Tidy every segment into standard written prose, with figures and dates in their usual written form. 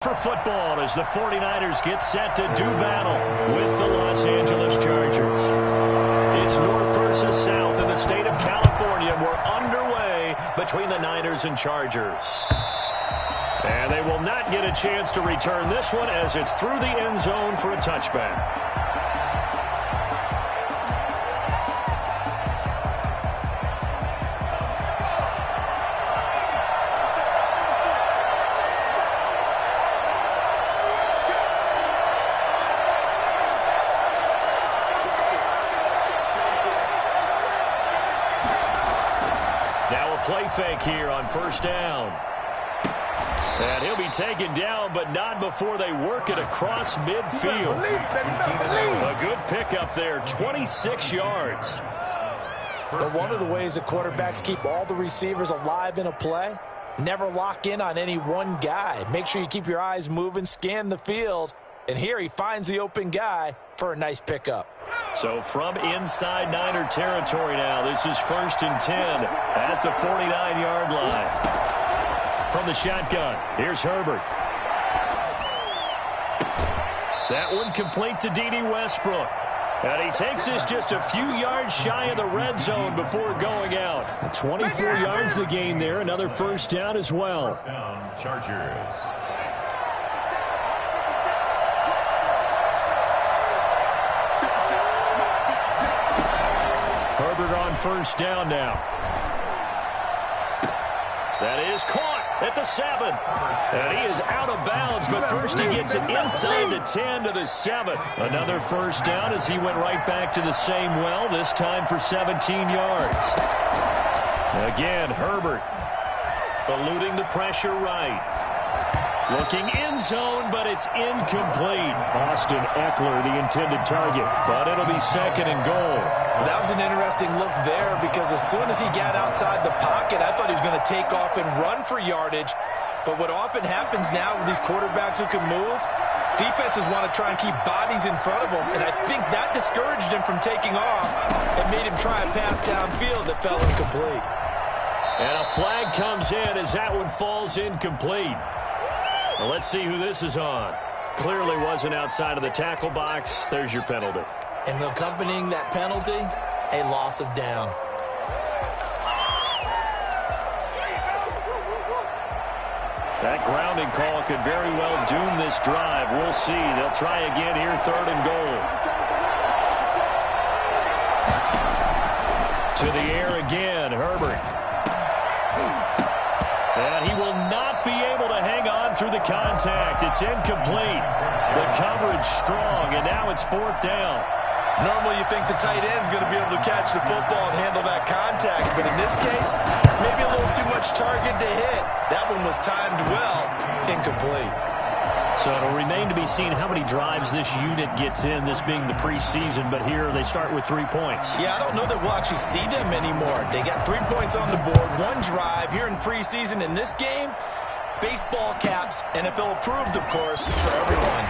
For football as the 49ers get set to do battle with the Los Angeles Chargers. It's North versus South in the state of California. We're underway between the Niners and Chargers. And they will not get a chance to return this one as it's through the end zone for a touchback. Play fake here on first down. And he'll be taken down, but not before they work it across midfield. A good pickup there, 26 yards. But one of the ways that quarterbacks keep all the receivers alive in a play, never lock in on any one guy. Make sure you keep your eyes moving, scan the field. And here he finds the open guy for a nice pickup. So from inside Niner territory now, this is 1st and 10 at the 49-yard line. From the shotgun, here's Herbert. That one complete to D.D. Westbrook. And he takes this just a few yards shy of the red zone before going out. 24 yards to gain there, another first down as well. First down, Chargers. Herbert on first down now. That is caught at the 7. And he is out of bounds, but first he gets it inside the 10 to the 7. Another first down as he went right back to the same well, this time for 17 yards. Again, Herbert eluding the pressure right. Looking end zone, but it's incomplete. Austin Eckler, the intended target, but it'll be 2nd and goal. Well, that was an interesting look there because as soon as he got outside the pocket, I thought he was going to take off and run for yardage. But what often happens now with these quarterbacks who can move, defenses want to try and keep bodies in front of them, and I think that discouraged him from taking off and made him try a pass downfield that fell incomplete. And a flag comes in as that one falls incomplete. Well, let's see who this is on. Clearly wasn't outside of the tackle box. There's your penalty. And accompanying that penalty, a loss of down. That grounding call could very well doom this drive. We'll see. They'll try again here, 3rd and goal. To the air again, Herbert. And he will not be able to hang on through the contact. It's incomplete. The coverage strong, and now it's 4th down. Normally you think the tight end's going to be able to catch the football and handle that contact, but in this case, maybe a little too much target to hit. That one was timed well, incomplete. So it'll remain to be seen how many drives this unit gets in, this being the preseason, but here they start with 3 points. Yeah, I don't know that we'll actually see them anymore. They got 3 points on the board, 1 drive here in preseason. In this game, baseball caps, NFL approved, of course, for everyone.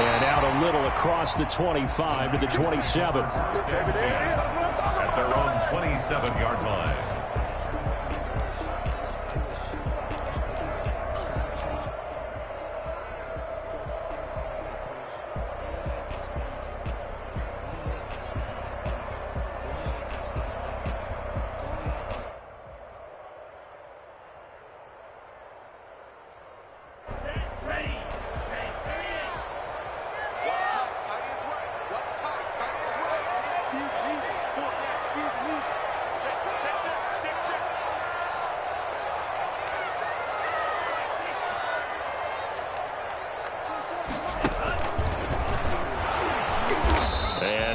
And out a little across the 25 to the 27. At their own 27-yard line.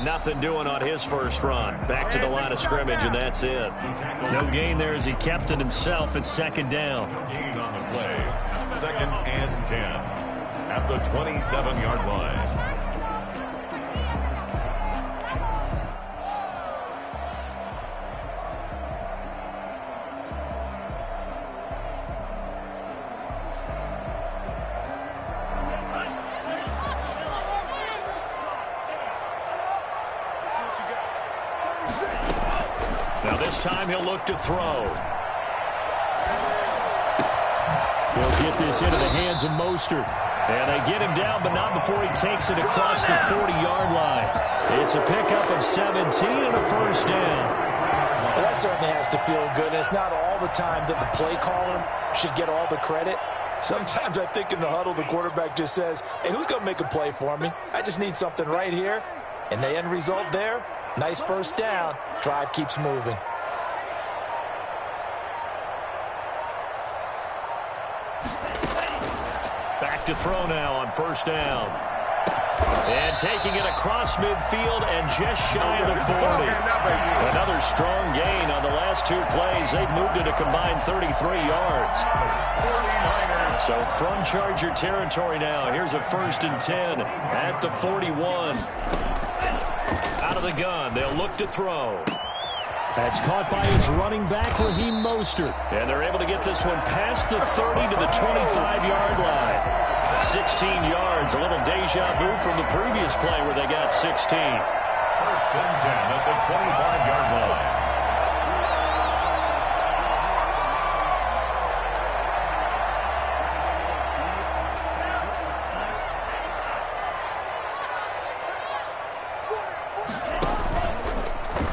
Nothing doing on his first run. Back to the line of scrimmage, and that's it. No gain there as he kept it himself at 2nd down. Gain on the play. 2nd and 10 at the 27-yard line. Now this time he'll look to throw. He'll get this into the hands of Mostert. And they get him down, but not before he takes it across the 40-yard line. It's a pickup of 17 and a first down. Well, that certainly has to feel good. And it's not all the time that the play caller should get all the credit. Sometimes I think in the huddle, the quarterback just says, hey, who's going to make a play for me? I just need something right here. And the end result there, nice first down. Drive keeps moving. Back to throw now on first down. And taking it across midfield and just shy of the 40. Another strong gain on the last two plays. They've moved it a combined 33 yards. So from Charger territory now, here's a 1st and 10 at the 41. Out of the gun, they'll look to throw. That's caught by his running back, Raheem Mostert. And they're able to get this one past the 30 to the 25-yard line. 16 yards, a little deja vu from the previous play where they got 16. 1st and 10 at the 25-yard line.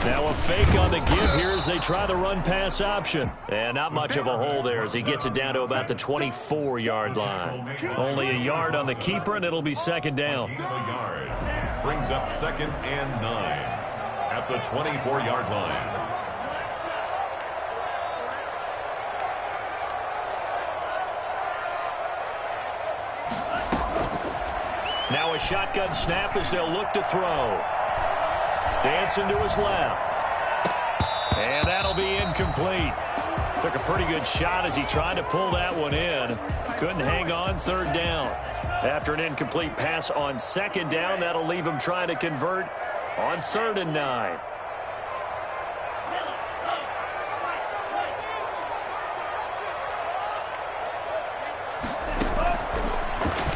Now a fake on the give here as they try the run-pass option. And not much of a hole there as he gets it down to about the 24-yard line. Only a yard on the keeper, and it'll be 2nd down. A yard. Brings up 2nd and 9 at the 24-yard line. Now a shotgun snap as they'll look to throw. Dancing to his left. And that'll be incomplete. Took a pretty good shot as he tried to pull that one in. Couldn't hang on 3rd down. After an incomplete pass on 2nd down, that'll leave him trying to convert on 3rd and 9.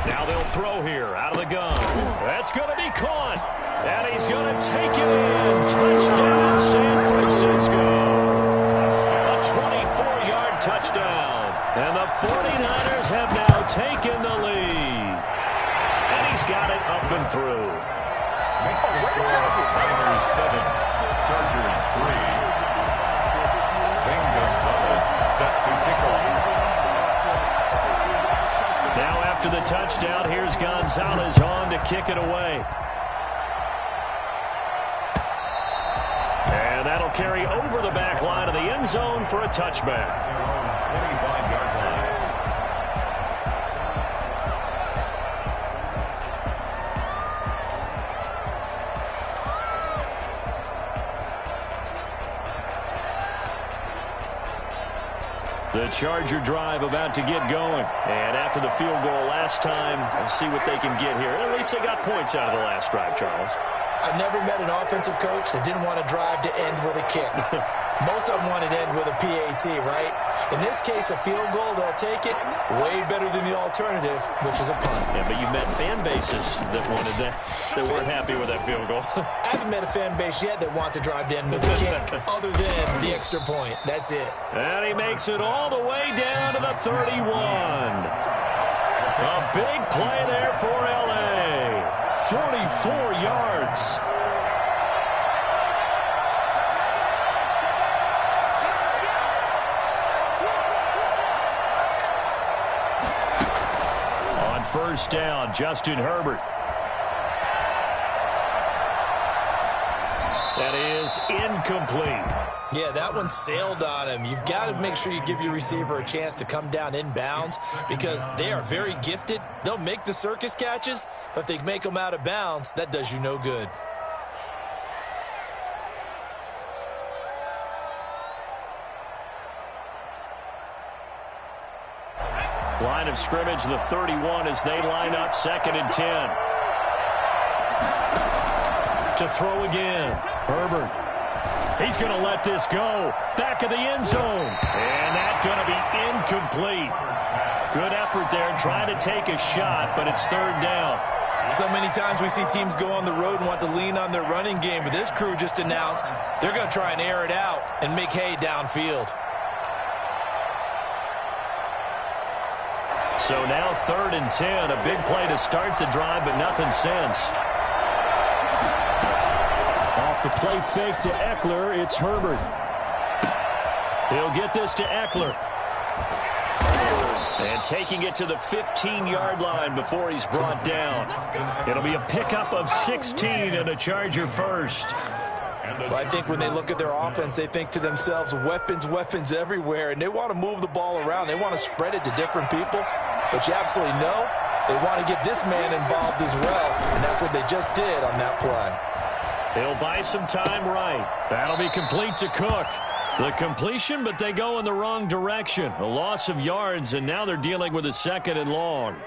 Now they'll throw here out of the gun. That's going to be caught. And he's going to take it in. Touchdown, San Francisco. A 24-yard touchdown. And the 49ers have now taken the lead. And he's got it up and through. Makes the score Niners 7, Chargers 3. Zane Gonzalez set to kick off. Now after the touchdown, here's Gonzalez on to kick it away. And that'll carry over the back line of the end zone for a touchback. 25-yard line. The Charger drive about to get going. And after the field goal last time, we'll see what they can get here. At least they got points out of the last drive, Charles. I've never met an offensive coach that didn't want to drive to end with a kick. Most of them wanted to end with a PAT, right? In this case, a field goal, they'll take it. Way better than the alternative, which is a punt. Yeah, but you met fan bases that wanted that, that weren't happy with that field goal. I haven't met a fan base yet that wants to drive to end with a kick, other than the extra point. That's it. And he makes it all the way down to the 31. A big play there for L.A. 44 yards. On 1st down, Justin Herbert. That is incomplete. Yeah, that one sailed on him. You've got to make sure you give your receiver a chance to come down inbounds because they are very gifted. They'll make the circus catches, but if they make them out of bounds, that does you no good. Line of scrimmage, the 31 as they line up 2nd and 10. To throw again. Herbert. He's going to let this go. Back of the end zone. And that's going to be incomplete. Good effort there trying to take a shot, but it's 3rd down. So many times we see teams go on the road and want to lean on their running game, but this crew just announced they're going to try and air it out and make hay downfield. So now 3rd and 10. A big play to start the drive, but nothing since. Off the play fake to Eckler, it's Herbert. He'll get this to Eckler. And taking it to the 15-yard line before he's brought down. It'll be a pickup of 16 and a Charger first. Well, I think when they look at their offense, they think to themselves, weapons, weapons everywhere, and they want to move the ball around. They want to spread it to different people, but you absolutely know they want to get this man involved as well, and that's what they just did on that play. He'll buy some time right. That'll be complete to Cook. The completion, but they go in the wrong direction. A loss of yards, and now they're dealing with a 2nd and long.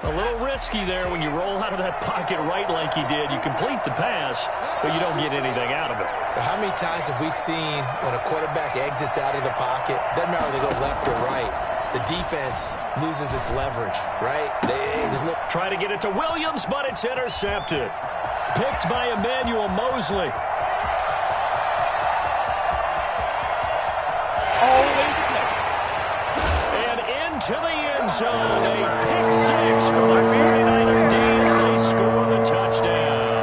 A little risky there when you roll out of that pocket right like he did. You complete the pass, but you don't get anything out of it. How many times have we seen when a quarterback exits out of the pocket, doesn't matter whether they go left or right, the defense loses its leverage, right? They just look. Try to get it to Williams, but it's intercepted. Picked by Emmanuel Mosley. And into the end zone, a pick 6 for the 49er D as they score the touchdown.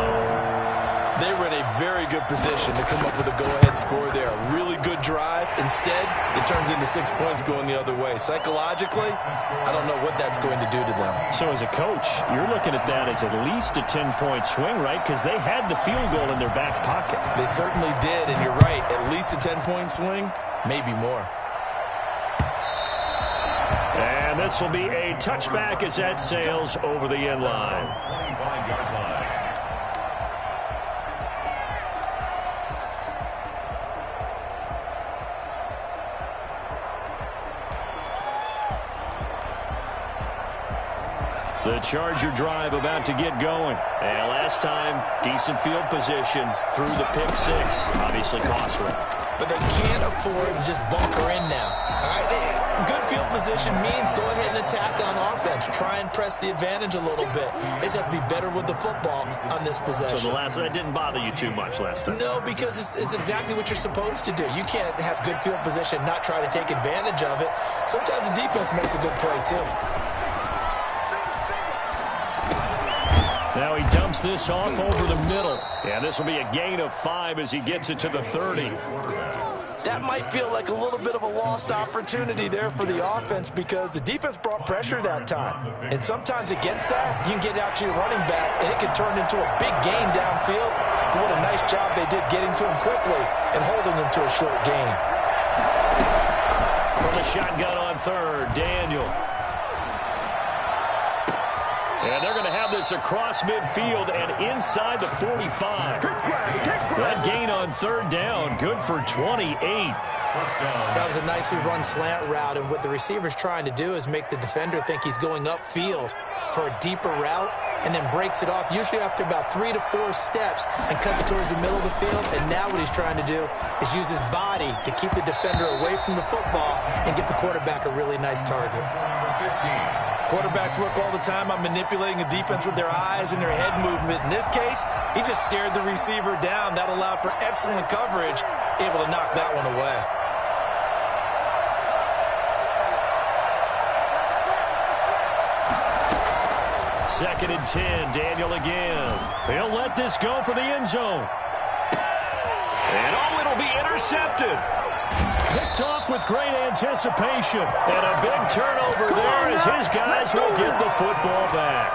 They were in a very good position to come up with a go-ahead score there. A really good drive. Instead, it turns into 6 points going the other way. Psychologically, I don't know what that's going to do to them. So as a coach, you're looking at that as at least a 10-point swing, right? Because they had the field goal in their back pocket. They certainly did, and you're right. At least a 10-point swing, maybe more. And this will be a touchback as that sails over the end line. 25-yard line. The Charger drive about to get going. And last time, decent field position through the pick 6. Obviously costly. But they can't afford to just bunker in now. All right, good field position means go ahead and attack on offense. Try and press the advantage a little bit. They just have to be better with the football on this possession. So that didn't bother you too much last time? No, because it's exactly what you're supposed to do. You can't have good field position, not try to take advantage of it. Sometimes the defense makes a good play, too. Now he dumps this off over the middle. And this will be a gain of 5 as he gets it to the 30. That might feel like a little bit of a lost opportunity there for the offense because the defense brought pressure that time. And sometimes against that, you can get out to your running back, and it can turn into a big gain downfield. But what a nice job they did getting to him quickly and holding him to a short gain. From the shotgun on 3rd, Daniel. And they're going to have this across midfield and inside the 45. That gain on 3rd down, good for 28. That was a nicely run slant route, and what the receiver's trying to do is make the defender think he's going upfield for a deeper route and then breaks it off, usually after about 3 to 4 steps, and cuts towards the middle of the field. And now what he's trying to do is use his body to keep the defender away from the football and give the quarterback a really nice target. Quarterbacks work all the time on manipulating a defense with their eyes and their head movement. In this case, he just stared the receiver down. That allowed for excellent coverage, able to knock that one away. Second and 10, Daniel again. He'll let this go for the end zone. And it'll be intercepted. Picked off with great anticipation. And a big turnover there as his guys will get the football back.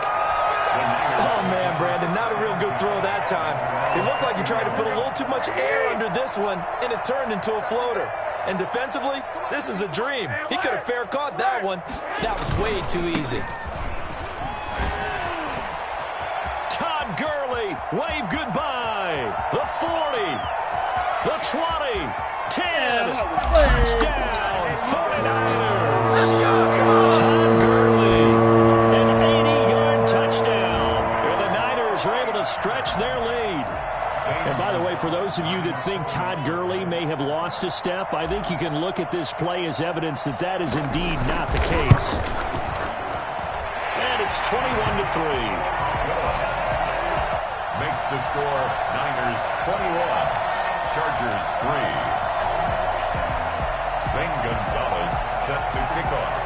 Oh, man, Brandon, not a real good throw that time. It looked like he tried to put a little too much air under this one, and it turned into a floater. And defensively, this is a dream. He could have fair caught that one. That was way too easy. Todd Gurley, wave goodbye. The 40, the 20, 10, touchdown, 49ers. Todd Gurley, an 80-yard touchdown. And the Niners are able to stretch their lead. And by the way, for those of you that think Todd Gurley may have lost a step, I think you can look at this play as evidence that that is indeed not the case. And it's 21-3. Makes the score Niners 21, Chargers 3. Zane Gonzalez set to kick off.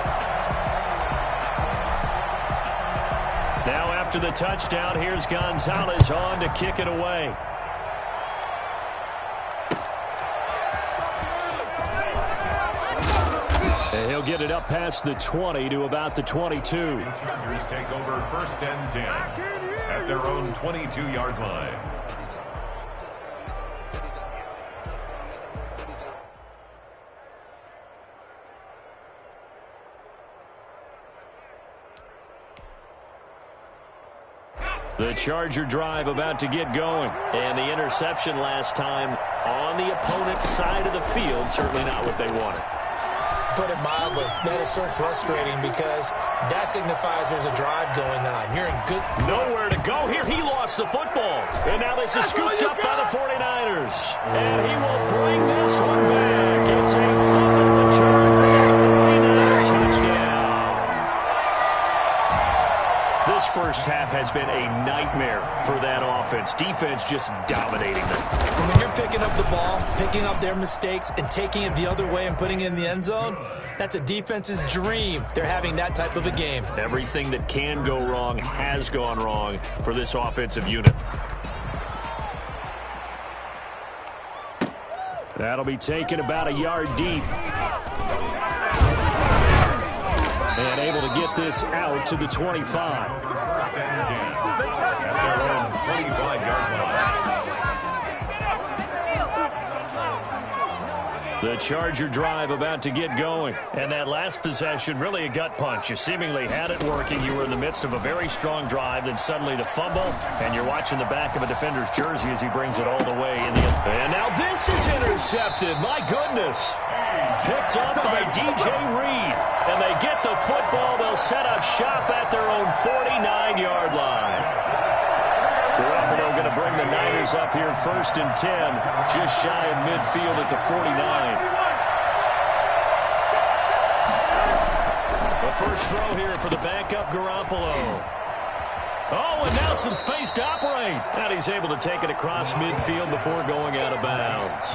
Now after the touchdown, here's Gonzalez on to kick it away. And he'll get it up past the 20 to about the 22. The Chargers take over 1st and 10 at their own 22-yard line. The Charger drive about to get going. And the interception last time on the opponent's side of the field. Certainly not what they wanted. Put it mildly, that is so frustrating because that signifies there's a drive going on. You're in good... Nowhere to go here. He lost the football. And now this is scooped up by the 49ers. And he will bring this one back. It's a fumble return for a 49er touchdown. This first half has been a nightmare for that offense. Defense just dominating them. When you're picking up the ball, picking up their mistakes, and taking it the other way and putting it in the end zone, that's a defense's dream. They're having that type of a game. Everything that can go wrong has gone wrong for this offensive unit. That'll be taken about a yard deep. And able to get this out to the 25. 1st and 10 at their own 25-yard line. The Charger drive about to get going. And that last possession, really a gut punch. You seemingly had it working. You were in the midst of a very strong drive. Then suddenly the fumble. And you're watching the back of a defender's jersey as he brings it all the way in the end. And now this is intercepted. My goodness. Picked up by DJ Reed. And they get the football. They'll set up shop at their own 49-yard line. Garoppolo going to bring the Niners up here 1st and 10. Just shy of midfield at the 49. The first throw here for the backup Garoppolo. Oh, and now some space to operate. And he's able to take it across midfield before going out of bounds.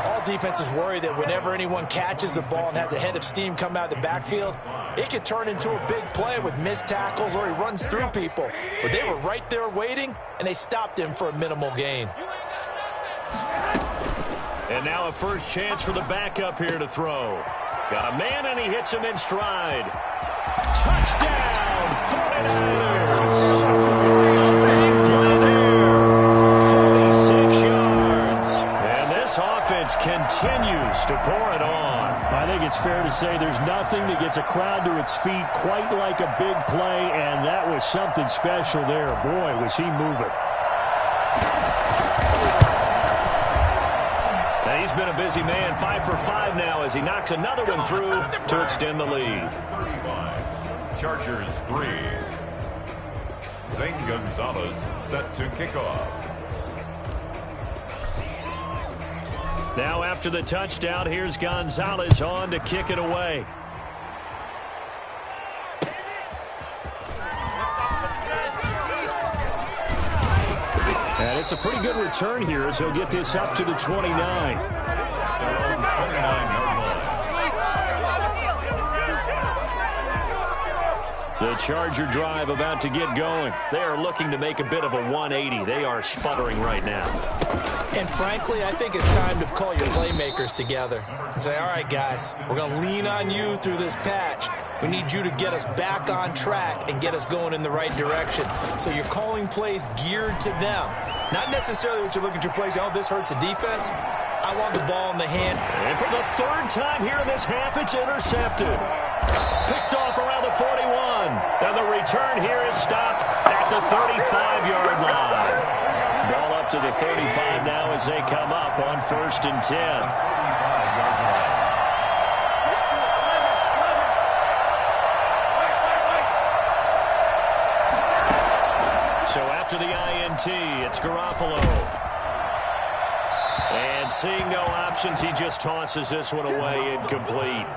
All defenses worry that whenever anyone catches the ball and has a head of steam come out of the backfield, it could turn into a big play with missed tackles or he runs through people. But they were right there waiting, and they stopped him for a minimal gain. And now a first chance for the backup here to throw. Got a man, and he hits him in stride. Touchdown, 49ers. Big play there. 46 yards. And this offense continues to pour it on. I think it's fair to say there's nothing that gets a crowd to its feet quite like a big play, and that was something special there. Boy, was he moving. And he's been a busy man, 5 for 5 now as he knocks another one through to extend the lead. Chargers 3. Zane Gonzalez set to kick off. Now after the touchdown, here's Gonzalez on to kick it away. And it's a pretty good return here as he'll get this up to the 29. The Charger drive about to get going. They are looking to make a bit of a 180. They are sputtering right now. And frankly, I think it's time to call your playmakers together and say, all right, guys, we're going to lean on you through this patch. We need you to get us back on track and get us going in the right direction. So you're calling plays geared to them. Not necessarily what you look at your plays, oh, this hurts the defense. I want the ball in the hand. And for the third time here in this half, it's intercepted. Picked off around the 41. And the return here is stopped at the 35-yard line. Ball up to the 35 now as they come up on 1st and 10. So after the INT, it's Garoppolo. And seeing no options, he just tosses this one away incomplete.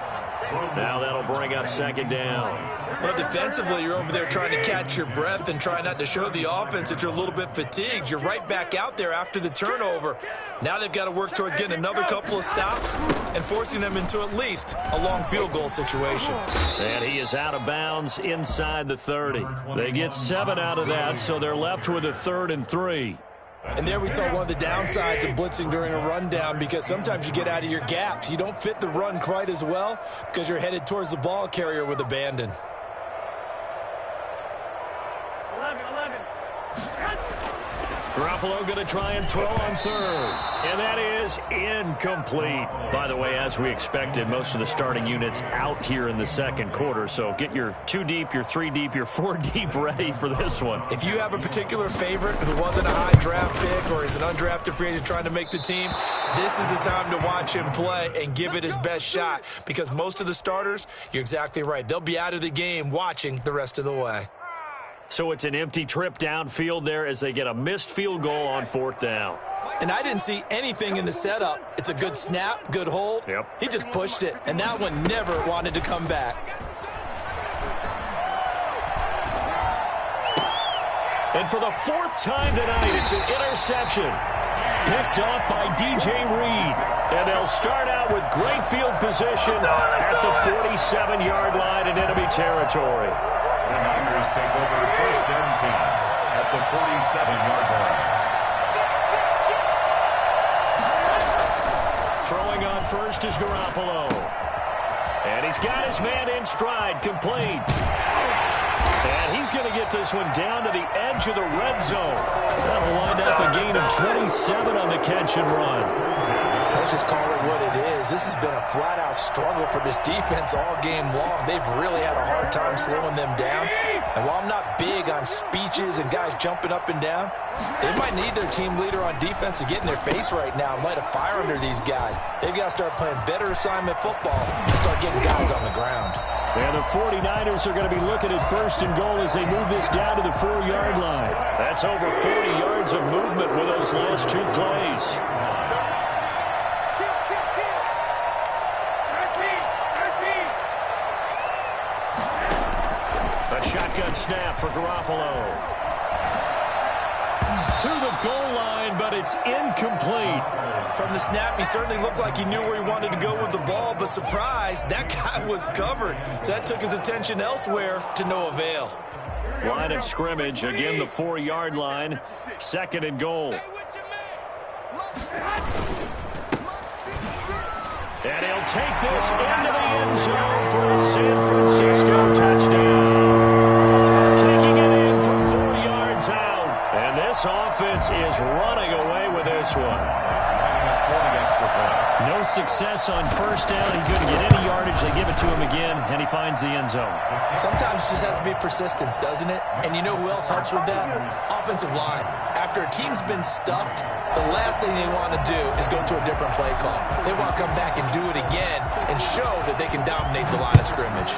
Now that'll bring up second down. Well, defensively, you're over there trying to catch your breath and try not to show the offense that you're a little bit fatigued. You're right back out there after the turnover. Now they've got to work towards getting another couple of stops and forcing them into at least a long field goal situation. And he is out of bounds inside the 30. They get 7 out of that, so they're left with a 3rd and 3. And there we saw one of the downsides of blitzing during a rundown, because sometimes you get out of your gaps. You don't fit the run quite as well because you're headed towards the ball carrier with abandon. Garoppolo going to try and throw on 3rd. And that is incomplete. By the way, as we expected, most of the starting units out here in the second quarter. So get your 2 deep, your 3 deep, your 4 deep ready for this one. If you have a particular favorite who wasn't a high draft pick or is an undrafted free agent trying to make the team, this is the time to watch him play and give it his best shot, because most of the starters, you're exactly right, they'll be out of the game watching the rest of the way. So it's an empty trip downfield there as they get a missed field goal on 4th down. And I didn't see anything in the setup. It's a good snap, good hold. Yep. He just pushed it, and that one never wanted to come back. And for the 4th time tonight, it's an interception. Picked off by DJ Reed. And they'll start out with great field position at the 47-yard line in enemy territory. The Niners take over 1st and 10 at the 47-yard line. Throwing on 1st is Garoppolo. And he's got his man in stride, complete. And he's going to get this one down to the edge of the red zone. That'll wind up a gain of 27 on the catch and run. Let's just call it what it is. This has been a flat-out struggle for this defense all game long. They've really had a hard time slowing them down. And while I'm not big on speeches and guys jumping up and down, they might need their team leader on defense to get in their face right now and light a fire under these guys. They've got to start playing better assignment football and start getting guys on the ground. And the 49ers are going to be looking at 1st and goal as they move this down to the 4-yard line. That's over 40 yards of movement with those last 2 plays. A shotgun snap for Garoppolo. To the goal line, but it's incomplete. From the snap, he certainly looked like he knew where he wanted to go with the ball, but surprise, that guy was covered. So that took his attention elsewhere to no avail. Line of scrimmage, again the 4-yard line, 2nd and goal. And he'll take this into the end zone for a San Francisco touchdown. Taking it in from 4 yards out. And this offense is running away with this one. No success on 1st down. He couldn't get any yardage. They give it to him again, and he finds the end zone. Sometimes it just has to be persistence, doesn't it? And you know who else helps with that? Offensive line. After a team's been stuffed, the last thing they want to do is go to a different play call. They want to come back and do it again and show that they can dominate the line of scrimmage.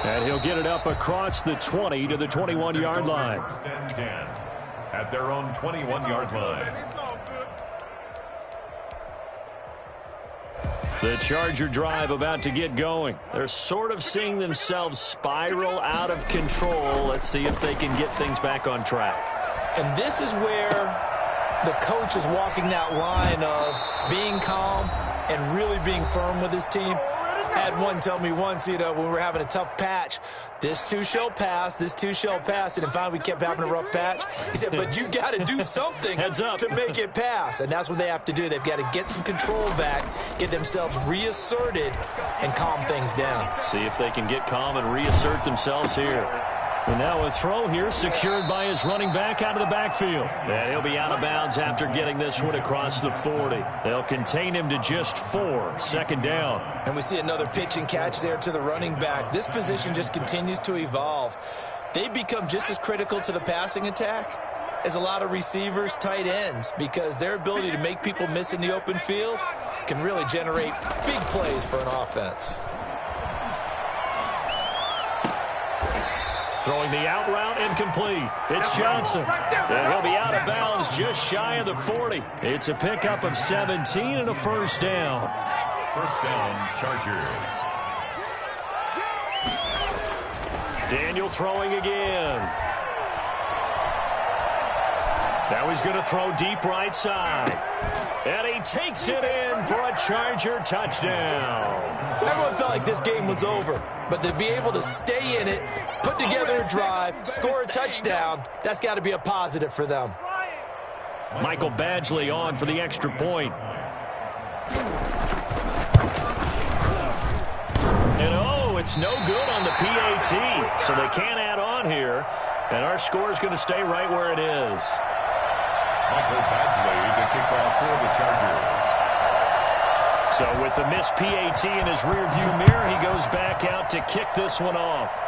And he'll get it up across the 20 to the 21-yard line. 10 at their own 21-yard line. The Charger drive about to get going. They're sort of seeing themselves spiral out of control. Let's see if they can get things back on track. And this is where the coach is walking that line of being calm and really being firm with his team. I had one tell me once, when we were having a tough patch, this too shall pass, this too shall pass. And finally we kept having a rough patch. He said, but you got to do something Heads up. to make it pass. And that's what they have to do. They've got to get some control back, get themselves reasserted, and calm things down. See if they can get calm and reassert themselves here. And now a throw here secured by his running back out of the backfield. And he'll be out of bounds after getting this one across the 40. They'll contain him to just 4. 2nd down. And we see another pitch and catch there to the running back. This position just continues to evolve. They become just as critical to the passing attack as a lot of receivers, tight ends, because their ability to make people miss in the open field can really generate big plays for an offense. Throwing the out route incomplete. It's Johnson. And he'll be out of bounds just shy of the 40. It's a pickup of 17 and a first down. First down, Chargers. Daniel throwing again. Now he's going to throw deep right side. And he takes it in for a Charger touchdown. Everyone felt like this game was over, but to be able to stay in it, put together a drive, score a touchdown, that's got to be a positive for them. Michael Badgley on for the extra point. And oh, it's no good on the PAT, so they can't add on here. And our score is going to stay right where it is. Michael Badgley to kick off for the Chargers. So with the missed PAT in his rearview mirror, he goes back out to kick this one off.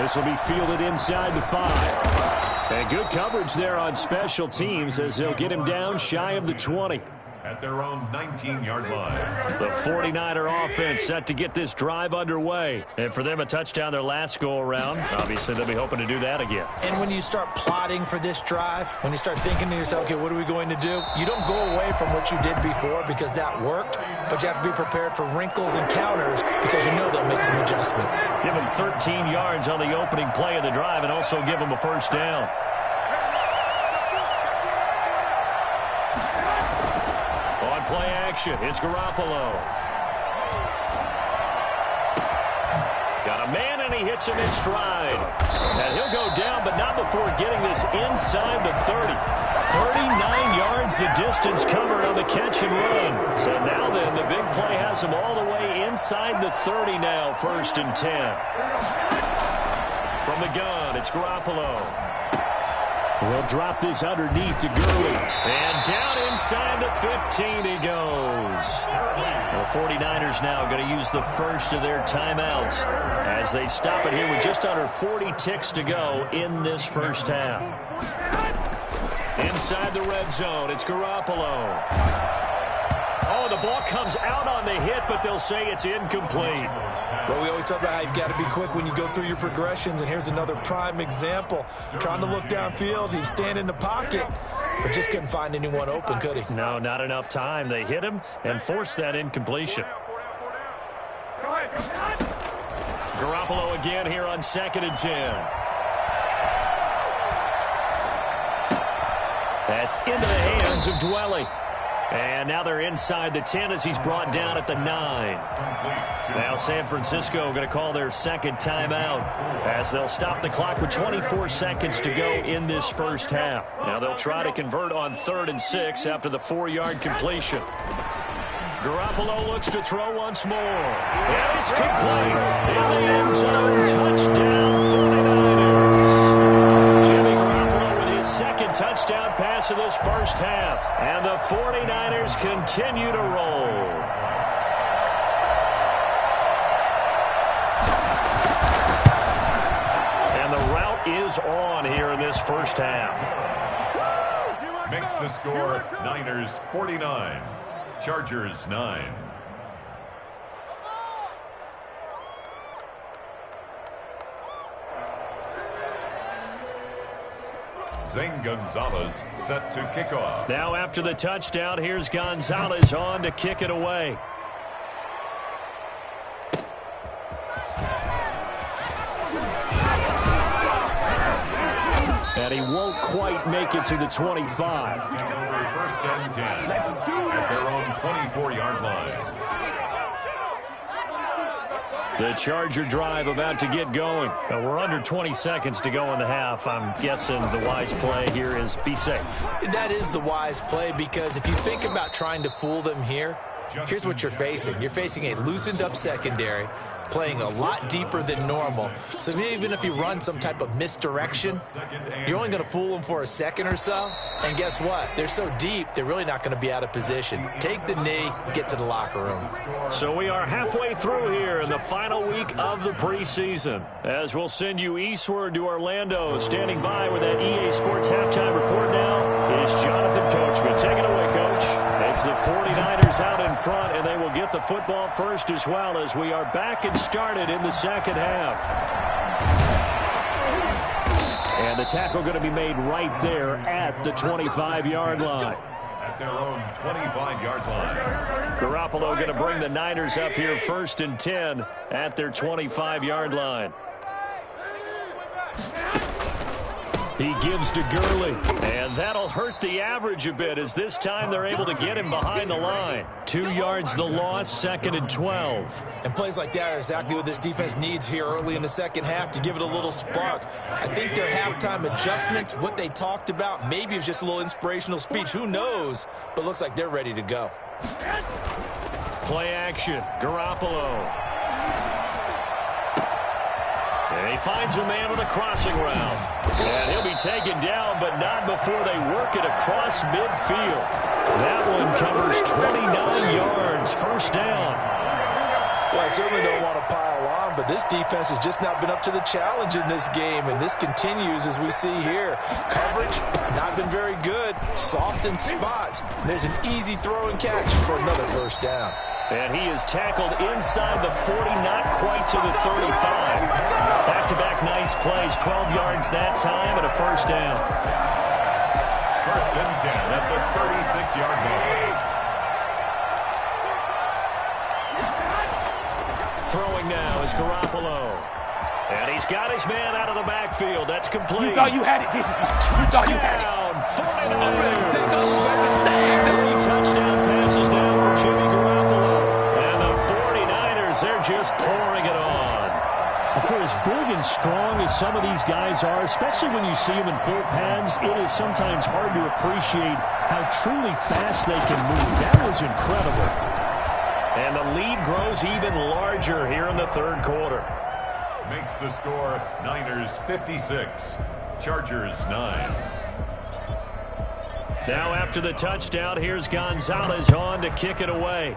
This will be fielded inside the 5. And good coverage there on special teams as they'll get him down shy of the 20. At their own 19-yard line. The 49er offense set to get this drive underway. And for them, a touchdown their last go-around. Obviously, they'll be hoping to do that again. And when you start plotting for this drive, when you start thinking to yourself, okay, what are we going to do? You don't go away from what you did before because that worked, but you have to be prepared for wrinkles and counters because you know they'll make some adjustments. Give them 13 yards on the opening play of the drive and also give them a first down. Play action. It's Garoppolo. Got a man, and he hits him in stride. And he'll go down, but not before getting this inside the 30. 39 yards the distance covered on the catch and run. So now then, the big play has him all the way inside the 30 now, 1st and 10. From the gun, it's Garoppolo. We'll drop this underneath to Gurley. And down inside the 15 he goes. The 49ers now going to use the first of their timeouts as they stop it here with just under 40 ticks to go in this first half. Inside the red zone, it's Garoppolo. Oh, the ball comes out on the hit, but they'll say it's incomplete. Well, we always talk about how you've got to be quick when you go through your progressions, and here's another prime example. Trying to look downfield, he was standing in the pocket, but just couldn't find anyone open, could he? No, not enough time. They hit him and forced that incompletion. Garoppolo again here on 2nd and 10. That's into the hands of Dwelly. And now they're inside the 10 as he's brought down at the 9. Now San Francisco going to call their second timeout as they'll stop the clock with 24 seconds to go in this first half. Now they'll try to convert on 3rd and 6 after the 4-yard completion. Garoppolo looks to throw once more. And it's complete. In the end zone, touchdown 49ers. Jimmy Garoppolo with his second touchdown pass of this first half. And the 49ers continue to roll. And the route is on here in this first half. Makes the score Niners 49. Chargers 9. Zane Gonzalez set to kick off. Now after the touchdown, here's Gonzalez on to kick it away. And he won't quite make it to the 25. 1st and 10 at their own 24-yard line. The Charger drive about to get going. We're under 20 seconds to go in the half. I'm guessing the wise play here is be safe. That is the wise play because if you think about trying to fool them here, here's what you're facing. You're facing a loosened up secondary, playing a lot deeper than normal. So even if you run some type of misdirection, you're only going to fool them for a second or so. And guess what? They're so deep, they're really not going to be out of position. Take the knee, get to the locker room. So we are halfway through here in the final week of the preseason. As we'll send you eastward to Orlando. Standing by with that EA Sports halftime report now is Jonathan Coachman. Take it away, Coach. It's the 49ers out in front, and they will get the football first as well as we are back and started in the second half. And the tackle going to be made right there at the 25-yard line. At their own 25-yard line. Garoppolo going to bring the Niners up here 1st and 10 at their 25-yard line. He gives to Gurley, and that'll hurt the average a bit as this time they're able to get him behind the line. 2 yards the loss, 2nd and 12. And plays like that are exactly what this defense needs here early in the second half to give it a little spark. I think their halftime adjustment, what they talked about, maybe it was just a little inspirational speech. Who knows? But looks like they're ready to go. Play action, Garoppolo. And he finds a man with a crossing route. And he'll be taken down, but not before they work it across midfield. That one covers 29 yards, 1st down. Well, I certainly don't want to pile on, but this defense has just not been up to the challenge in this game, and this continues as we see here. Coverage, not been very good. Soft in spots. There's an easy throw and catch for another 1st down. And he is tackled inside the 40, not quite to the 35. Back-to-back nice plays, 12 yards that time and a 1st down. 1st and 10 at the 36-yard line. Throwing now is Garoppolo. And he's got his man out of the backfield. That's complete. You thought you had it, didn't you? You thought you had it. Touchdown, 49ers. 3 touchdown passes now for Jimmy Garoppolo. And the 49ers, they're just pouring it on. For as big and strong as some of these guys are, especially when you see them in full pads, it is sometimes hard to appreciate how truly fast they can move. That was incredible. And the lead grows even larger here in the 3rd quarter. Makes the score Niners 56, Chargers 9. Now after the touchdown, here's Gonzalez on to kick it away.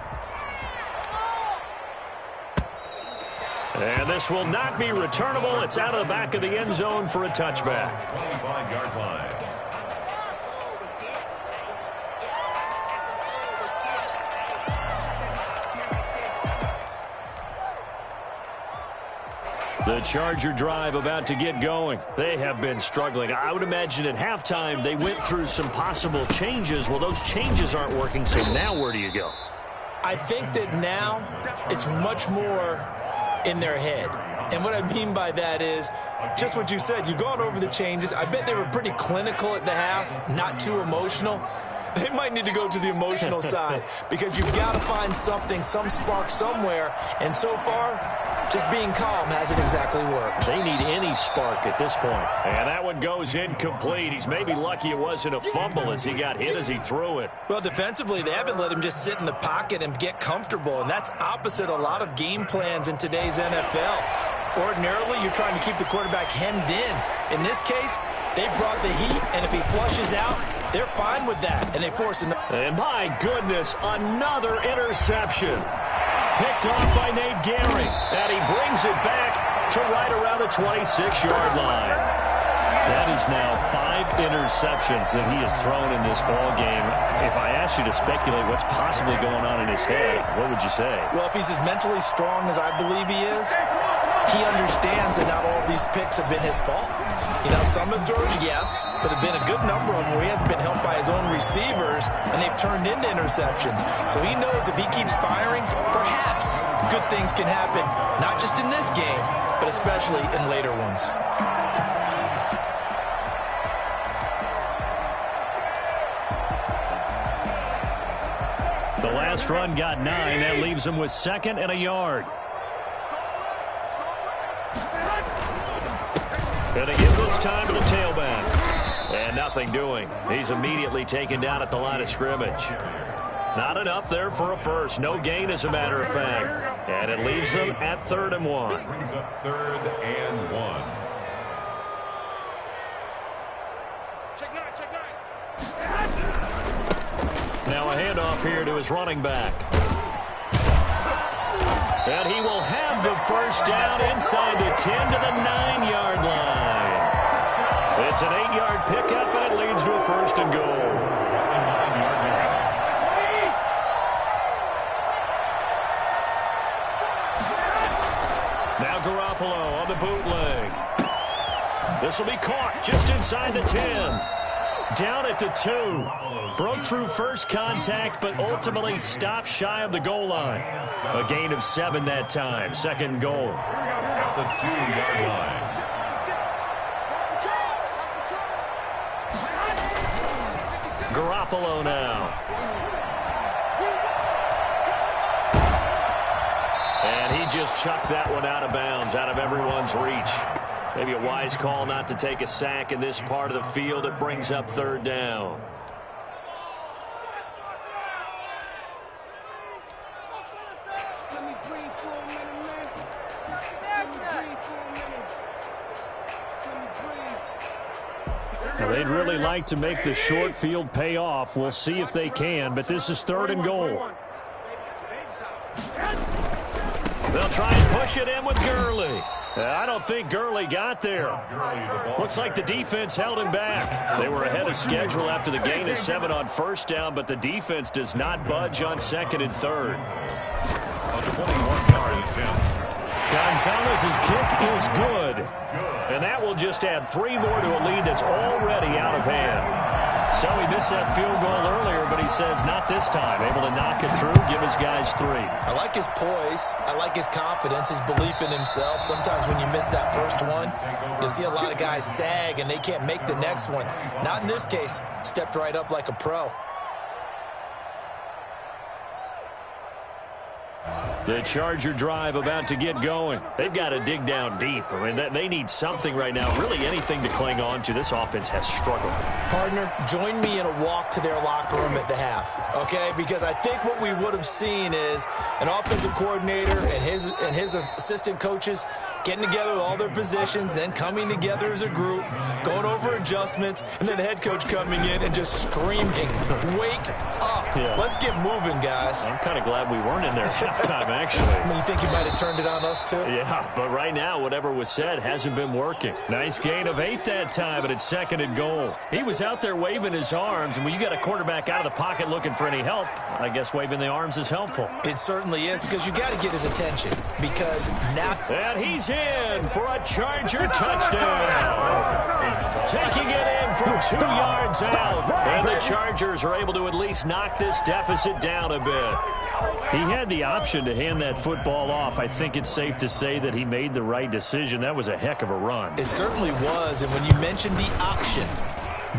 And this will not be returnable. It's out of the back of the end zone for a touchback. 25-yard line. The Charger drive about to get going. They have been struggling. I would imagine at halftime they went through some possible changes. Well, those changes aren't working, so now where do you go? I think that now it's much more in their head. And what I mean by that is just what you said. You've gone over the changes. I bet they were pretty clinical at the half, not too emotional. They might need to go to the emotional side because you've got to find something, some spark somewhere. And so far, just being calm hasn't exactly worked. They need any spark at this point. And that one goes incomplete. He's maybe lucky it wasn't a fumble as he got hit as he threw it. Well, defensively, they haven't let him just sit in the pocket and get comfortable. And that's opposite a lot of game plans in today's NFL. Ordinarily, you're trying to keep the quarterback hemmed in. In this case, they brought the heat, and if he flushes out, they're fine with that. And they force him. And my goodness, another interception. Picked off by Nate Gehring, and he brings it back to right around the 26-yard line. That is now 5 interceptions that he has thrown in this ball game. If I asked you to speculate what's possibly going on in his head, what would you say? Well, if he's as mentally strong as I believe he is, he understands that not all of these picks have been his fault. You know, some of the throws, yes, but have been a good number of them where he has been helped by his own receivers, and they've turned into interceptions. So he knows if he keeps firing, perhaps good things can happen, not just in this game, but especially in later ones. The last run got 9. That leaves him with 2nd and a yard. Gonna give this time to the tailback. And nothing doing. He's immediately taken down at the line of scrimmage. Not enough there for a first. No gain, as a matter of fact. And it leaves them at 3rd and 1. Brings up 3rd and 1. Now a handoff here to his running back. And he will have the first down inside the 10 to the 9-yard line. It's an 8-yard pickup, and it leads to a 1st and goal. Now Garoppolo on the bootleg. This will be caught just inside the 10. Down at the 2. Broke through first contact, but ultimately stopped shy of the goal line. A gain of 7 that time. Second goal. At the 2-yard line. Garoppolo now. And he just chucked that one out of bounds, out of everyone's reach. Maybe a wise call not to take a sack in this part of the field. It brings up third down. Now, they'd really like to make the short field pay off. We'll see if they can, but this is 3rd and goal. They'll try and push it in with Gurley. I don't think Gurley got there. Looks like the defense held him back. They were ahead of schedule after the gain of 7 on first down, but the defense does not budge on 2nd and 3rd. A 21-yard attempt. Gonzalez's kick is good. And that will just add 3 more to a lead that's already out of hand. So he missed that field goal earlier, but he says not this time. Able to knock it through, give his guys 3. I like his poise. I like his confidence, his belief in himself. Sometimes when you miss that first one, you'll see a lot of guys sag and they can't make the next one. Not in this case. Stepped right up like a pro. The Charger drive about to get going. They've got to dig down deep. I mean, they need something right now, really anything to cling on to. This offense has struggled. Partner, join me in a walk to their locker room at the half, okay? Because I think what we would have seen is an offensive coordinator and his assistant coaches getting together with all their positions, then coming together as a group, going over adjustments, and then the head coach coming in and just screaming, "Wake up. Yeah. Let's get moving, guys." I'm kind of glad we weren't in there at halftime, actually. I mean, you think you might have turned it on us, too? Yeah, but right now, whatever was said hasn't been working. Nice gain of 8 that time, but it's 2nd and goal. He was out there waving his arms, and when you got a quarterback out of the pocket looking for any help, I guess waving the arms is helpful. It certainly is, because you got to get his attention, because now... And he's in for a Charger touchdown. Taking it in from 2 yards out, and the Chargers are able to at least knock this deficit down a bit. He had the option to hand that football off. I think it's safe to say that he made the right decision. That was a heck of a run. It certainly was, and when you mentioned the option,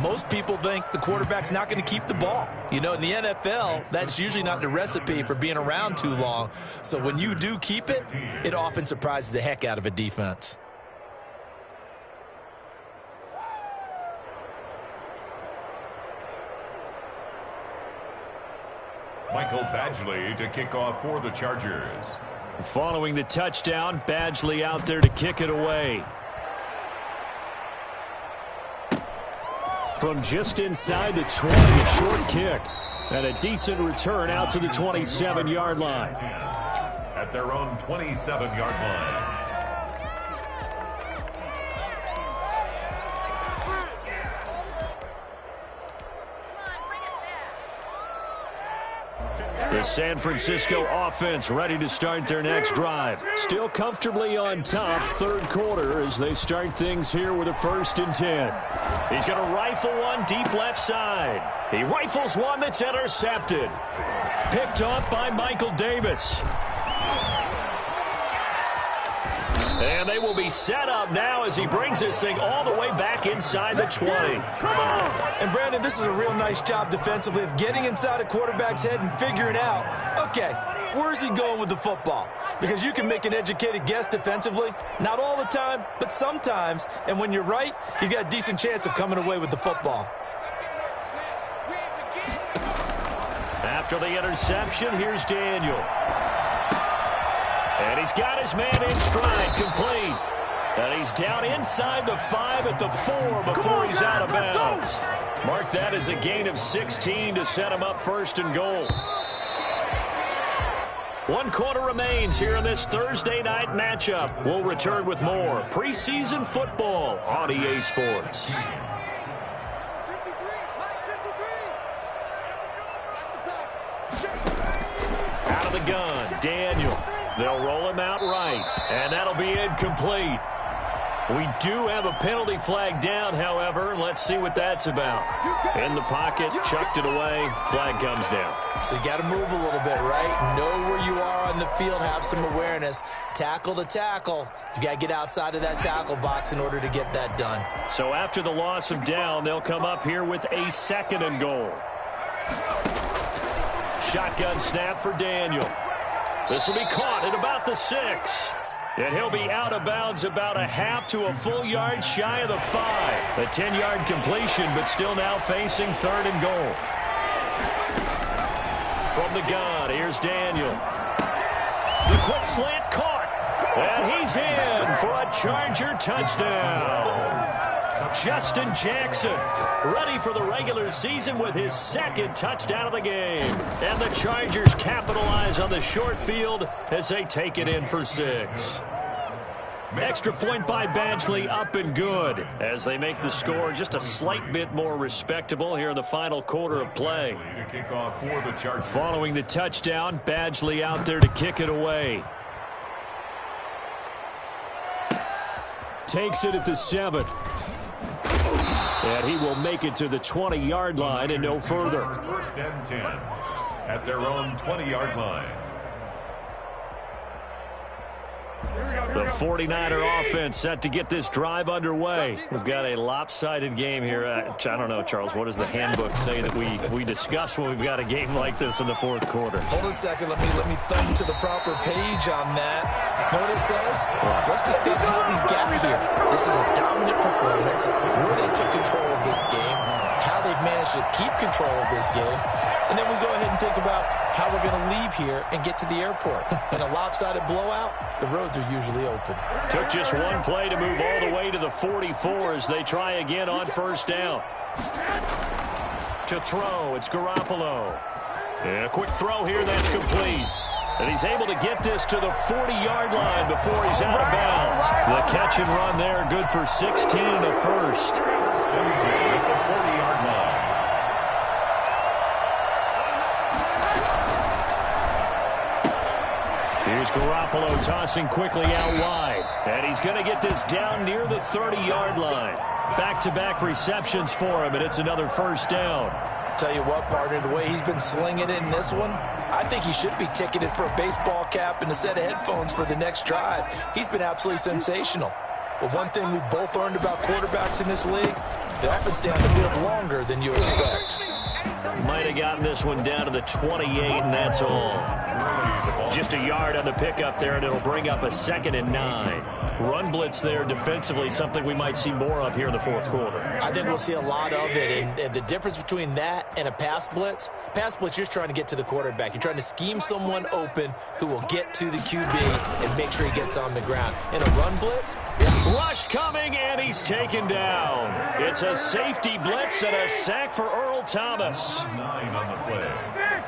most people think the quarterback's not going to keep the ball. You know, in the NFL, that's usually not the recipe for being around too long. So when you do keep it, it often surprises the heck out of a defense. Michael Badgley to kick off for the Chargers. Following the touchdown, Badgley out there to kick it away. From just inside the 20, a short kick. And a decent return out to the 27-yard line. At their own 27-yard line. The San Francisco offense ready to start their next drive. Still comfortably on top, 3rd quarter, as they start things here with a 1st and 10. He's going to rifle one deep left side. He rifles one that's intercepted. Picked up by Michael Davis. And they will be set up now as he brings this thing all the way back inside the 20. Come on! And Brandon, this is a real nice job defensively of getting inside a quarterback's head and figuring out, okay, where's he going with the football? Because you can make an educated guess defensively, not all the time, but sometimes. And when you're right, you've got a decent chance of coming away with the football. After the interception, here's Daniel. And he's got his man in stride, complete. And he's down inside the 5 at the 4 before he's out of bounds. Mark that as a gain of 16 to set him up 1st and goal. 1 quarter remains here in this Thursday night matchup. We'll return with more preseason football on EA Sports. Out of the gun, Daniel. They'll roll him out right, and that'll be incomplete. We do have a penalty flag down, however. Let's see what that's about. In the pocket, chucked it away, flag comes down. So you got to move a little bit, right? Know where you are on the field, have some awareness. Tackle to tackle. You got to get outside of that tackle box in order to get that done. So after the loss of down, they'll come up here with a 2nd and goal. Shotgun snap for Daniel. This will be caught at about the 6. And he'll be out of bounds about a half to a full yard shy of the 5. A 10-yard completion, but still now facing 3rd and goal. From the gun, here's Daniel. The quick slant caught. And he's in for a Charger touchdown. Justin Jackson ready for the regular season with his 2nd touchdown of the game. And the Chargers capitalize on the short field as they take it in for 6. Extra point by Badgley, up and good as they make the score just a slight bit more respectable here in the final quarter of play. Following the touchdown, Badgley out there to kick it away. Takes it at the 7. And he will make it to the 20-yard line and no further. 1st and 10 at their own 20-yard line. The 49er offense set to get this drive underway. We've got a lopsided game here. I don't know, Charles, what does the handbook say that we discuss when we've got a game like this in the 4th quarter? Hold on a second. Let me thumb to the proper page on that. Know what it says? Let's discuss how we got here. This is a dominant performance, where they took control of this game, how they've managed to keep control of this game, and then we go ahead and think about how we're going to leave here and get to the airport. In a lopsided blowout, the roads are usually open. Took just one play to move all the way to the 44 as they try again on 1st down. To throw, it's Garoppolo. And a quick throw here, that's complete. And he's able to get this to the 40-yard line before he's out of bounds. The catch and run there, good for 16 and a 1st. At the 40-yard line. Here's Garoppolo tossing quickly out wide. And he's going to get this down near the 30-yard line. Back-to-back receptions for him, and it's another 1st down. Tell you what, partner, the way he's been slinging it in this one, I think he should be ticketed for a baseball cap and a set of headphones for the next drive. He's been absolutely sensational. But one thing we've both learned about quarterbacks in this league, they often stay on the field longer than you expect. Might have gotten this one down to the 28, and that's all. Just a yard on the pickup there, and it'll bring up a 2nd and 9. Run blitz there defensively, something we might see more of here in the 4th quarter. I think we'll see a lot of it, and the difference between that and a pass blitz, you're just trying to get to the quarterback. You're trying to scheme someone open who will get to the QB and make sure he gets on the ground. In a run blitz, rush coming, and he's taken down. It's a safety blitz and a sack for Earl Thomas. 9 on the play.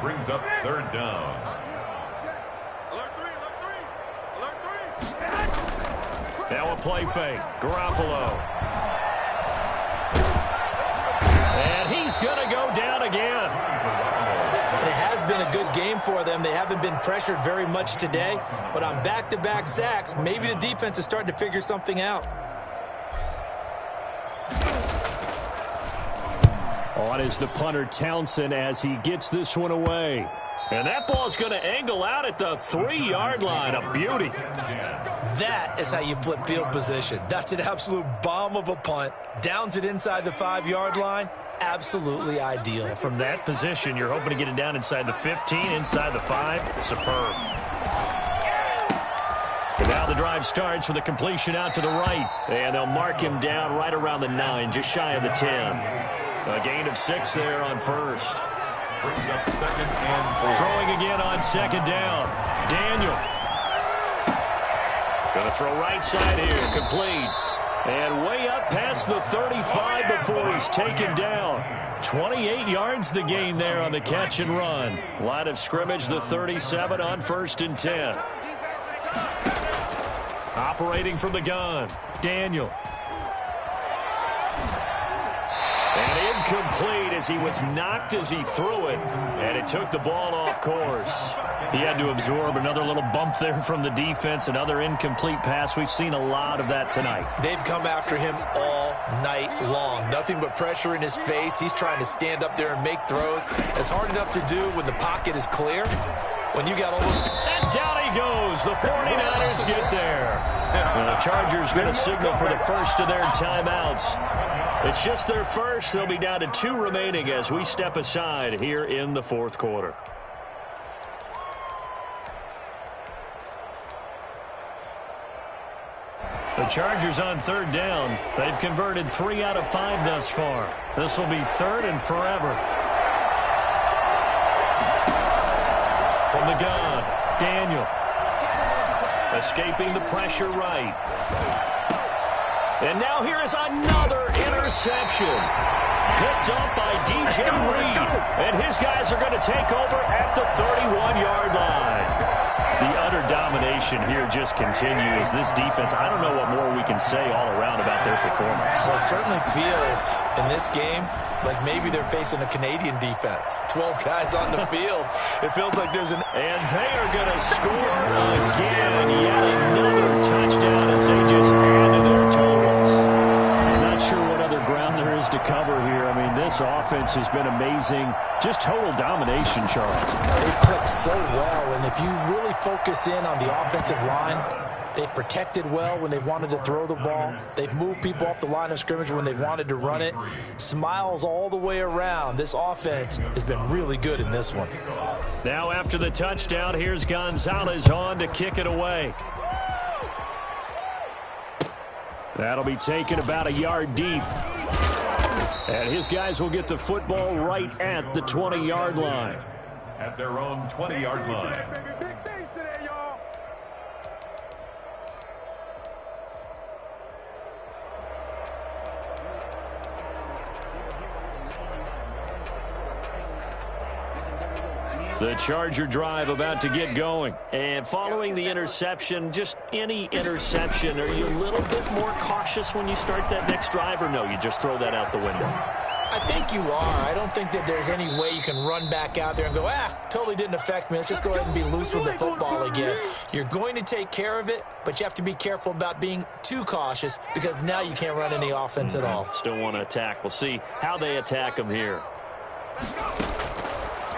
Brings up 3rd down. Now a play fake. Garoppolo. And he's going to go down again. And it has been a good game for them. They haven't been pressured very much today. But on back-to-back sacks, maybe the defense is starting to figure something out. On is the punter Townsend as he gets this one away. And that ball's going to angle out at the 3-yard line. A beauty. That is how you flip field position. That's an absolute bomb of a punt. Downs it inside the 5-yard line. Absolutely ideal. From that position, you're hoping to get it down inside the 15, inside the 5. Superb. And now the drive starts with a completion out to the right. And they'll mark him down right around the 9, just shy of the 10. A gain of 6 there on 1st. Brings up 2nd and 4. Throwing again on 2nd down. Daniel. Going to throw right side here. Complete. And way up past the 35 before he's taken down. 28 yards the gain there on the catch and run. Line of scrimmage, the 37 on 1st and 10. Operating from the gun. Daniel. And incomplete as he was knocked as he threw it, and it took the ball off course. He had to absorb another little bump there from the defense, another incomplete pass. We've seen a lot of that tonight. They've come after him all night long. Nothing but pressure in his face. He's trying to stand up there and make throws. It's hard enough to do when the pocket is clear. When you got all those... And down he goes. The 49ers get there. And the Chargers going to signal for the first of their timeouts. It's just their first. They'll be down to 2 remaining as we step aside here in the fourth quarter. The Chargers on third down. They've converted 3 out of 5 thus far. This will be third and forever. From the gun, Daniel. Escaping the pressure right. And now here is another interception. Picked up by DJ Reed. And his guys are going to take over at the 31-yard line. The utter domination here just continues. This defense, I don't know what more we can say all around about their performance. Well, it certainly feels in this game like maybe they're facing a Canadian defense. 12 guys on the field. It feels like there's an... And they are going to score again. Yet another touchdown as they just add to their totals. I'm not sure what other ground there is to cover here. I mean, this offense has been amazing. Just total domination, Charles. They click so well, and if you really focus in on the offensive line, they've protected well when they've wanted to throw the ball. They've moved people off the line of scrimmage when they've wanted to run it. Smiles all the way around. This offense has been really good in this one. Now after the touchdown, here's Gonzalez on to kick it away. That'll be taken about a yard deep. And his guys will get the football right at the 20-yard line. At their own 20-yard line. The Charger drive about to get going. And following the interception, just any interception, are you a little bit more cautious when you start that next drive, or no, you just throw that out the window? I think you are. I don't think that there's any way you can run back out there and go, totally didn't affect me. Let's just go ahead and be loose with the football again. You're going to take care of it, but you have to be careful about being too cautious because now you can't run any offense at all. Still want to attack. We'll see how they attack them here.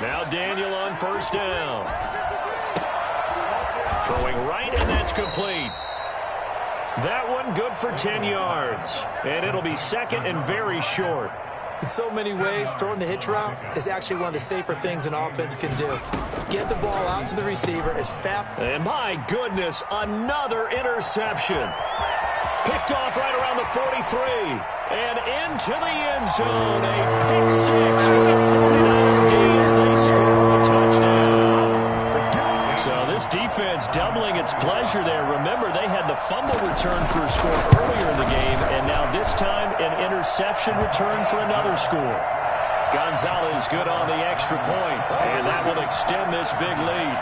Now Daniel on first down. Throwing right, and that's complete. That one good for 10 yards. And it'll be second and very short. In so many ways, throwing the hitch route is actually one of the safer things an offense can do. Get the ball out to the receiver as fast. And my goodness, another interception. Picked off right around the 43. And into the end zone. A pick six for the 49er D as they score a touchdown. So this defense doubling its pleasure there. Remember, they had the fumble return for a score earlier in the game, and now this time an interception return for another score. Gonzalez good on the extra point, and that will extend this big lead.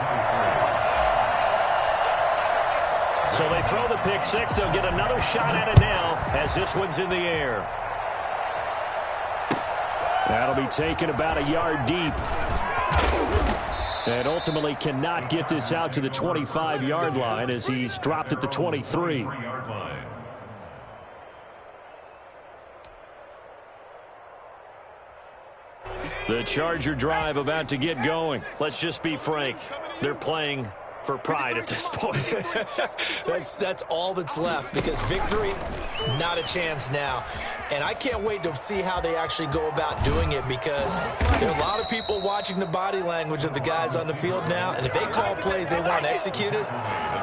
So they throw the pick six. They'll get another shot at it now as this one's in the air. That'll be taken about a yard deep. And ultimately cannot get this out to the 25-yard line as he's dropped at the 23. The Charger drive about to get going. Let's just be frank. They're playing for pride at this point. That's all that's left, because victory, not a chance now. And I can't wait to see how they actually go about doing it, because there are a lot of people watching the body language of the guys on the field now, and if they call plays they want executed,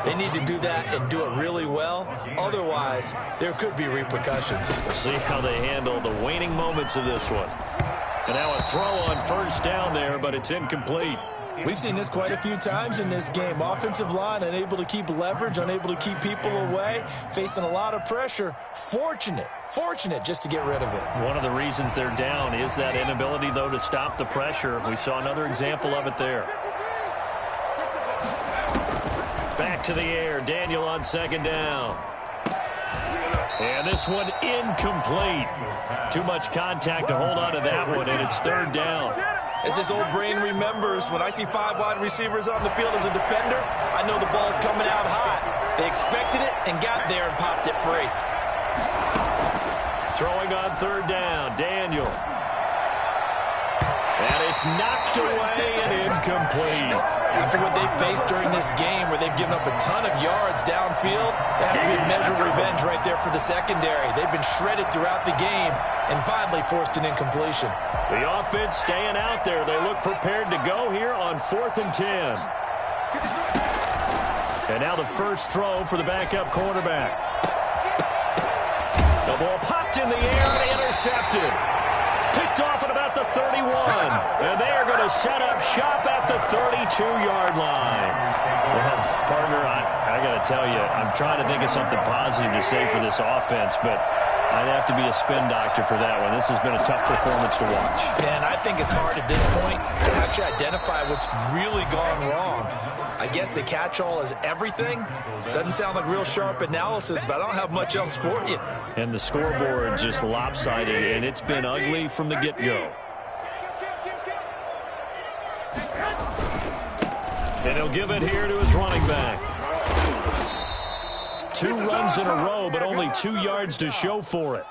they need to do that and do it really well. Otherwise, there could be repercussions. We'll see how they handle the waning moments of this one. And now a throw on first down there, but it's incomplete. We've seen this quite a few times in this game. Offensive line unable to keep leverage, unable to keep people away, facing a lot of pressure. Fortunate just to get rid of it. One of the reasons they're down is that inability, though, to stop the pressure. We saw another example of it there. Back to the air. Daniel on second down. And this one incomplete. Too much contact to hold on to that one, and it's third down. As this old brain remembers, when I see 5 wide receivers on the field as a defender, I know the ball's coming out hot. They expected it and got there and popped it free. Throwing on third down, Daniel. And it's knocked away and incomplete. After what they faced during this game where they've given up a ton of yards downfield, that has to be a measure of revenge right there for the secondary. They've been shredded throughout the game and finally forced an incompletion. The offense staying out there. They look prepared to go here on 4th and 10. And now the first throw for the backup quarterback. The ball popped in the air and intercepted. Picked off at about the 31. And they are going to set up shop at the 32-yard line. Well, partner, I got to tell you, I'm trying to think of something positive to say for this offense, but I'd have to be a spin doctor for that one. This has been a tough performance to watch. And I think it's hard at this point to actually identify what's really gone wrong. I guess the catch-all is everything. Doesn't sound like real sharp analysis, but I don't have much else for you. And the scoreboard just lopsided, and it's been ugly from the get-go. And he'll give it here to his running back. 2 runs in a row, but only 2 yards to show for it.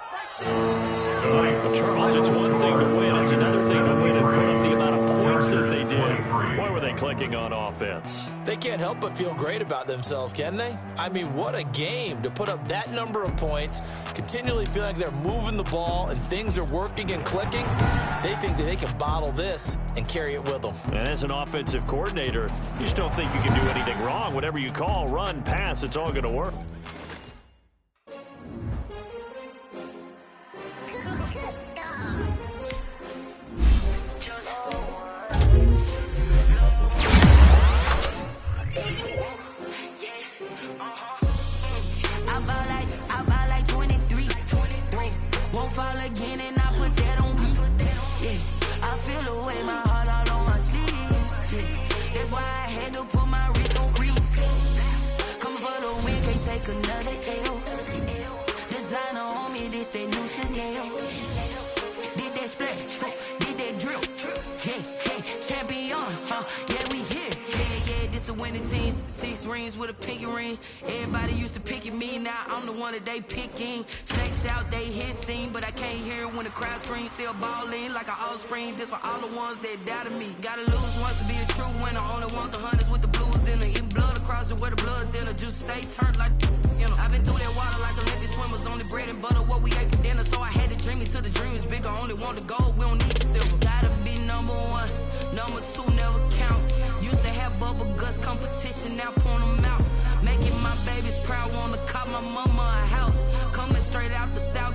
Charles, it's one thing to win. It's another thing to win and put up the amount of points that they did. Boy, were they clicking on offense. They can't help but feel great about themselves, can they? I mean, what a game to put up that number of points, continually feeling like they're moving the ball and things are working and clicking. They think that they can bottle this and carry it with them. And as an offensive coordinator, you just don't think you can do anything wrong. Whatever you call, run, pass, it's all going to work. Another L. Designer on me, this that new Chanel. Did that splash, did that drill. Hey, champion, yeah, we here. Yeah, this the winning team. 6 rings with a pinky ring. Everybody used to pick at me, now I'm the one that they picking. Snakes out, they hit scene, but I can't hear it when the crowd screams. Still balling like an offspring. This for all the ones that doubted me. Gotta lose once to be a true winner. Only want the hunters with the blues in it. Eating blood across it where the blood thinner. Just stay turned like, you know. I've been through that water like Olympic swimmers. Only bread and butter, what we ate for dinner. So I had to dream it till the dream is bigger. Only want the gold, we don't need the silver. Gotta be number 1, number 2 never count. Used to have bubble guts competition, now point them out. Making my babies proud, wanna cop my mama a house. Coming straight out the south.